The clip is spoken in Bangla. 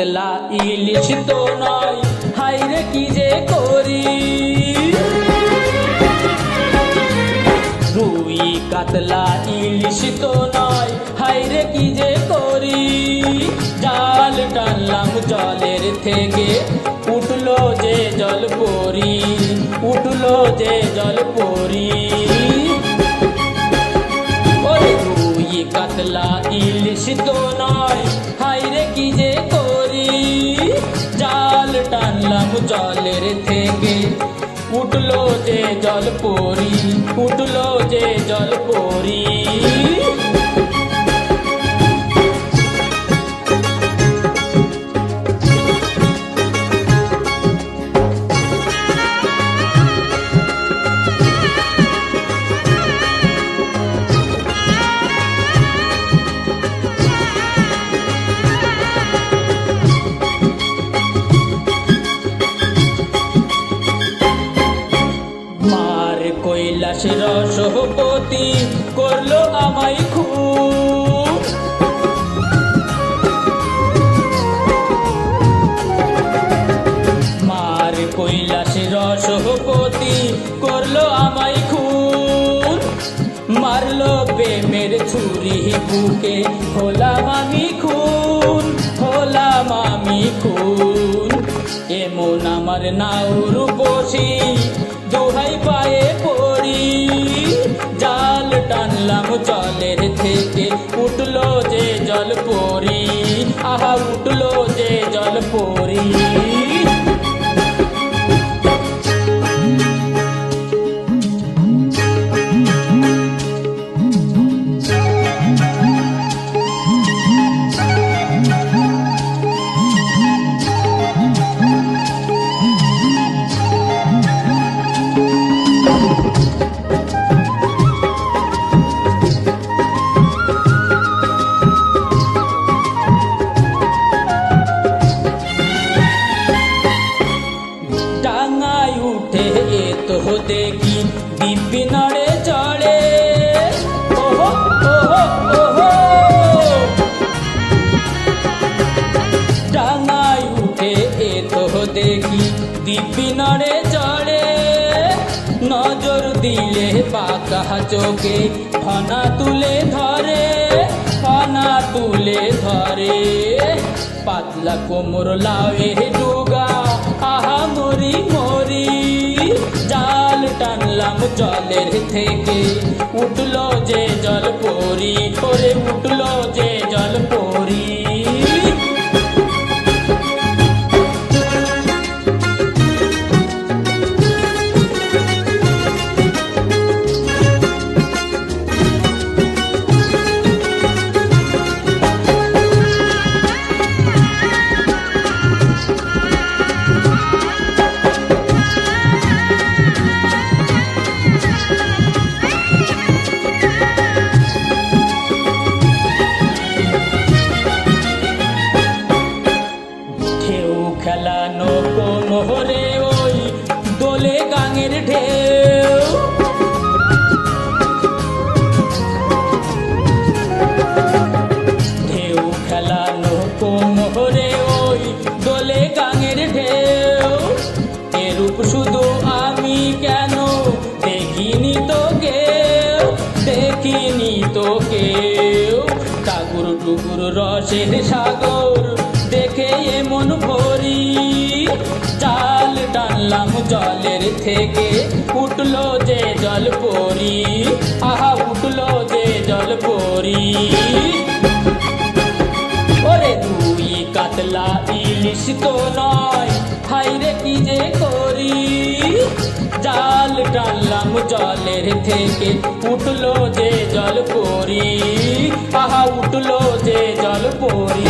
কাতলা ইলিশ তো নয়, হাইরে কি যে করি। রুই কাতলা ইলিশ তো নয়, হাইরে কি যে করি। জাল টানলাম জলের থেকে, উঠলো যে জল পরি, উঠলো যে জল পরি। রুই কাতলা ইলিশ তো নয়, হাইরে কি যে করি। জাল টানলাম জলের থেকে, উঠলো যে জল পরি, উঠলো যে জল পরি। কৈলাস রসপতি করলো আমায় খুব। মার কৈলাস রসপতি করলো আমায় খুব। মারলো প্রেমের ছুরি বুকে, হলাম আমি খুন, হলাম আমি খুন। এমন আমার নাউর বসি, দোহাই পায়ে পড়ি। জাল টানলাম জলের থেকে, উঠলো যে জল পরি, আহা উঠলো যে জল পরি। দেখি দিব্যি নড়ে চড়ে, ওহো ওহো ওহো। ডাঙায় উঠে এত দেখি দিব্যি নড়ে চড়ে। নজর দিলে বাঁকা চোখে ফনা তুলে ধরে, ফনা তুলে ধরে। পাতলা কোমর লাউয়ে ডুগা, আহা মরি মরি। জাল টানলাম জলের থেকে, উঠলো যে জল পরি, ওরে উঠলো যে জল পরি। খেলানো কোমরে ওই দোলে গাঙের ঢেউ। ঢেউ খেলানো কোমরে ওই দোলে গাঙের ঢেউ। এরূপ শুধু আমি কেন দেখিনি তো কেউ, দেখিনি তো কেউ। টাগুর টুকুর রসের সাগর দেখে এমন ভরি। জাল টানলাম জলের থেকে, উঠলো যে জল পরি, আহা উঠলো যে জল পরি। ওরে রুই কাতলা ইলিশ তো নয়, হাইরে কি যে করি। জাল টানলাম জলের থেকে, উঠলো যে জল পরি, আহা উঠলো যে জল পরি।